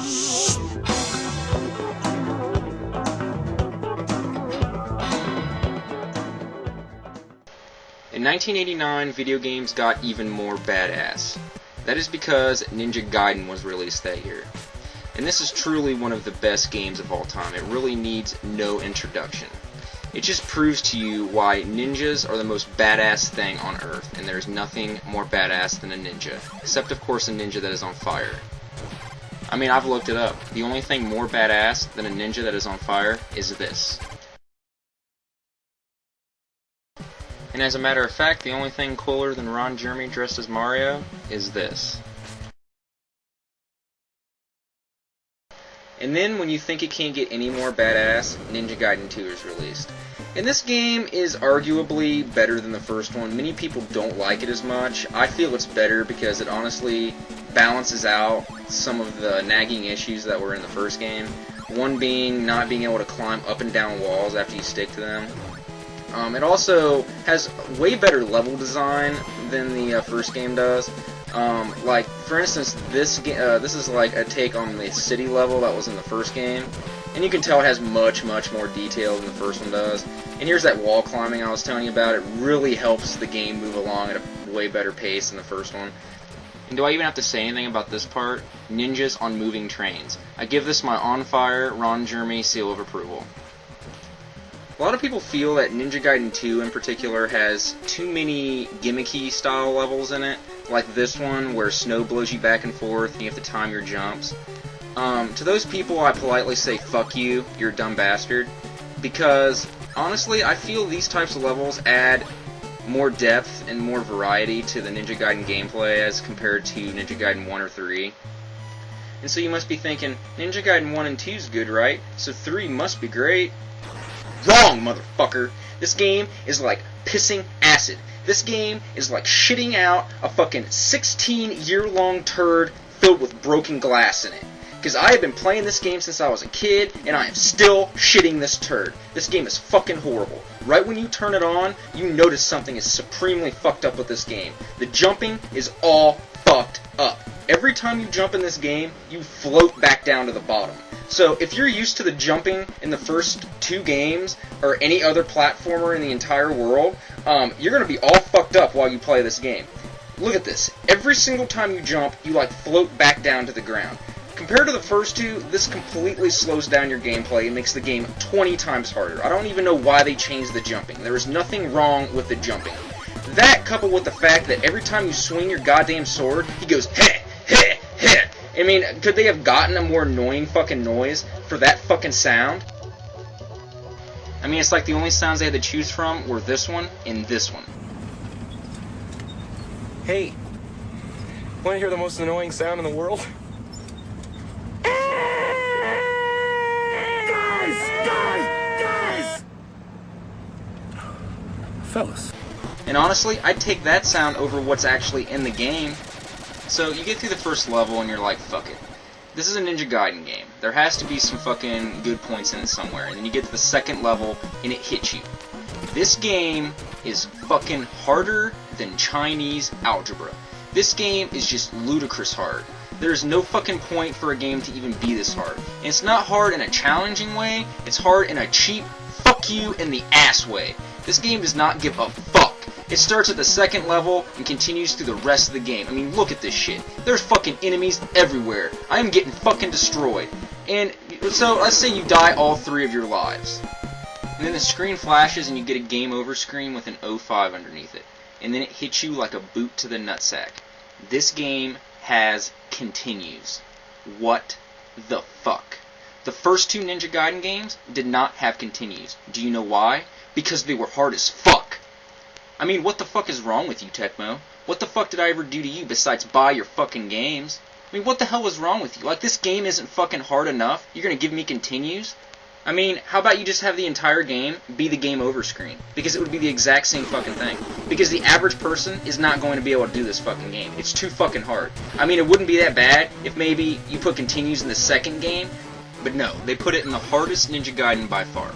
In 1989, video games got even more badass. That is because Ninja Gaiden was released that year. And this is truly one of the best games of all time. It really needs no introduction. It just proves to you why ninjas are the most badass thing on Earth, and there's nothing more badass than a ninja. Except, of course, a ninja that is on fire. I mean, I've looked it up. The only thing more badass than a ninja that is on fire is this. And as a matter of fact, the only thing cooler than Ron Jeremy dressed as Mario is this. And then, when you think it can't get any more badass, Ninja Gaiden 2 is released. And this game is arguably better than the first one. Many people don't like it as much. I feel it's better because it honestly balances out some of the nagging issues that were in the first game. One being not being able to climb up and down walls after you stick to them. It also has way better level design than the first game does. Like, for instance, this is like a take on the city level that was in the first game, and you can tell it has much more detail than the first one does. And here's that wall climbing I was telling you about. It really helps the game move along at a way better pace than the first one. And do I even have to say anything about this part? Ninjas on moving trains. I give this my on fire Ron Jeremy seal of approval. A lot of people feel that Ninja Gaiden 2 in particular has too many gimmicky style levels in it, like this one where snow blows you back and forth and you have to time your jumps. To those people I politely say fuck you, you're a dumb bastard, because honestly I feel these types of levels add more depth and more variety to the Ninja Gaiden gameplay as compared to Ninja Gaiden 1 or 3. And so you must be thinking, Ninja Gaiden 1 and 2 is good, right? So 3 must be great. Wrong, motherfucker! This game is like pissing acid. This game is like shitting out a fucking 16-year-long turd filled with broken glass in it. Because I have been playing this game since I was a kid, and I am still shitting this turd. This game is fucking horrible. Right when you turn it on, you notice something is supremely fucked up with this game. The jumping is all fucked up. Every time you jump in this game, you float back down to the bottom. So, if you're used to the jumping in the first 2 games, or any other platformer in the entire world, you're going to be all fucked up while you play this game. Look at this. Every single time you jump, you, like, float back down to the ground. Compared to the first 2, this completely slows down your gameplay and makes the game 20 times harder. I don't even know why they changed the jumping. There is nothing wrong with the jumping. That, coupled with the fact that every time you swing your goddamn sword, he goes, heh, heh, heh. I mean, could they have gotten a more annoying fucking noise for that fucking sound? I mean, it's like the only sounds they had to choose from were this one and this one. Hey, want to hear the most annoying sound in the world? Guys! Fellas. And honestly, I'd take that sound over what's actually in the game. So, you get through the first level and you're like, fuck it. This is a Ninja Gaiden game. There has to be some fucking good points in it somewhere. And then you get to the second level and it hits you. This game is fucking harder than Chinese algebra. This game is just ludicrous hard. There's no fucking point for a game to even be this hard. And it's not hard in a challenging way, it's hard in a cheap, fuck you in the ass way. This game does not give a fuck. It starts at the second level and continues through the rest of the game. I mean, look at this shit. There's fucking enemies everywhere. I am getting fucking destroyed. And so, let's say you die all 3 of your lives. And then the screen flashes and you get a game over screen with an 05 underneath it. And then it hits you like a boot to the nutsack. This game has continues. What the fuck? The first 2 Ninja Gaiden games did not have continues. Do you know why? Because they were hard as fuck. I mean, what the fuck is wrong with you, Tecmo? What the fuck did I ever do to you besides buy your fucking games? I mean, what the hell was wrong with you? Like, this game isn't fucking hard enough? You're gonna give me continues? I mean, how about you just have the entire game be the game over screen? Because it would be the exact same fucking thing. Because the average person is not going to be able to do this fucking game. It's too fucking hard. I mean, it wouldn't be that bad if maybe you put continues in the second game, but no, they put it in the hardest Ninja Gaiden by far.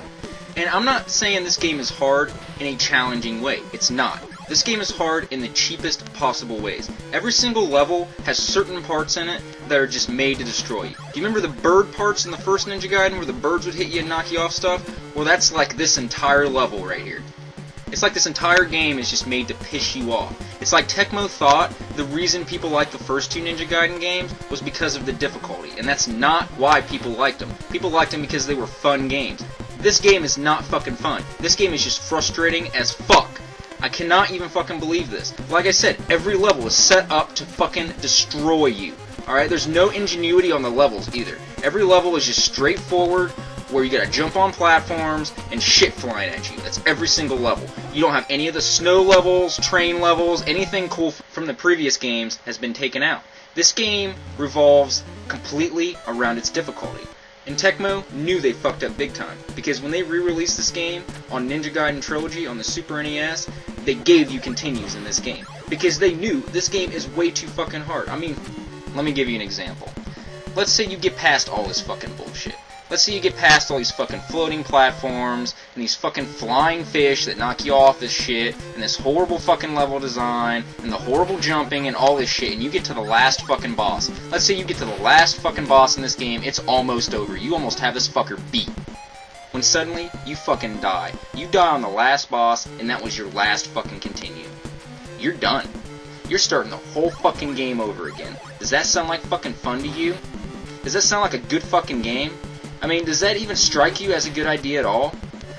And I'm not saying this game is hard in a challenging way. It's not. This game is hard in the cheapest possible ways. Every single level has certain parts in it that are just made to destroy you. Do you remember the bird parts in the first Ninja Gaiden where the birds would hit you and knock you off stuff? Well, that's like this entire level right here. It's like this entire game is just made to piss you off. It's like Tecmo thought the reason people liked the first two Ninja Gaiden games was because of the difficulty, and that's not why people liked them. People liked them because they were fun games. This game is not fucking fun. This game is just frustrating as fuck. I cannot even fucking believe this. Like I said, every level is set up to fucking destroy you. Alright, there's no ingenuity on the levels either. Every level is just straightforward, where you gotta jump on platforms and shit flying at you. That's every single level. You don't have any of the snow levels, train levels, anything cool from the previous games has been taken out. This game revolves completely around its difficulty. And Tecmo knew they fucked up big time, because when they re-released this game on Ninja Gaiden Trilogy on the Super NES, they gave you continues in this game. Because they knew this game is way too fucking hard. I mean, let me give you an example. Let's say you get past all this fucking bullshit. Let's say you get past all these fucking floating platforms, and these fucking flying fish that knock you off this shit, and this horrible fucking level design, and the horrible jumping, and all this shit, and you get to the last fucking boss. Let's say you get to the last fucking boss in this game, it's almost over. You almost have this fucker beat. When suddenly, you fucking die. You die on the last boss, and that was your last fucking continue. You're done. You're starting the whole fucking game over again. Does that sound like fucking fun to you? Does that sound like a good fucking game? I mean, does that even strike you as a good idea at all?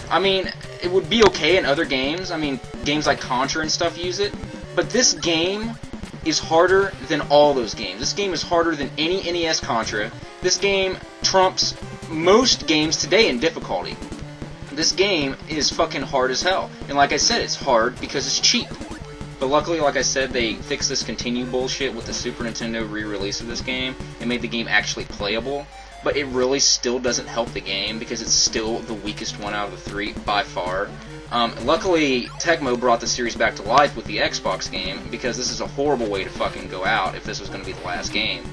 I mean, it would be okay in other games. I mean, games like Contra and stuff use it. But this game is harder than all those games. This game is harder than any NES Contra. This game trumps most games today in difficulty. This game is fucking hard as hell. And like I said, it's hard because it's cheap. But luckily, like I said, they fixed this continue bullshit with the Super Nintendo re-release of this game and made the game actually playable. But it really still doesn't help the game because it's still the weakest one out of the three by far. Luckily, Tecmo brought the series back to life with the Xbox game because this is a horrible way to fucking go out if this was going to be the last game.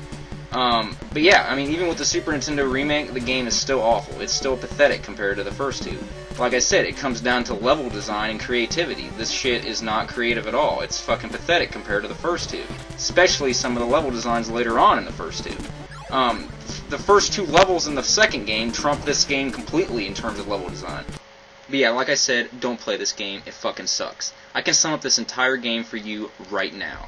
But yeah, I mean, even with the Super Nintendo remake, the game is still awful. It's still pathetic compared to the first two. Like I said, it comes down to level design and creativity. This shit is not creative at all. It's fucking pathetic compared to the first two. Especially some of the level designs later on in the first two. The first two levels in the second game trump this game completely in terms of level design. But yeah, like I said, don't play this game. It fucking sucks. I can sum up this entire game for you right now.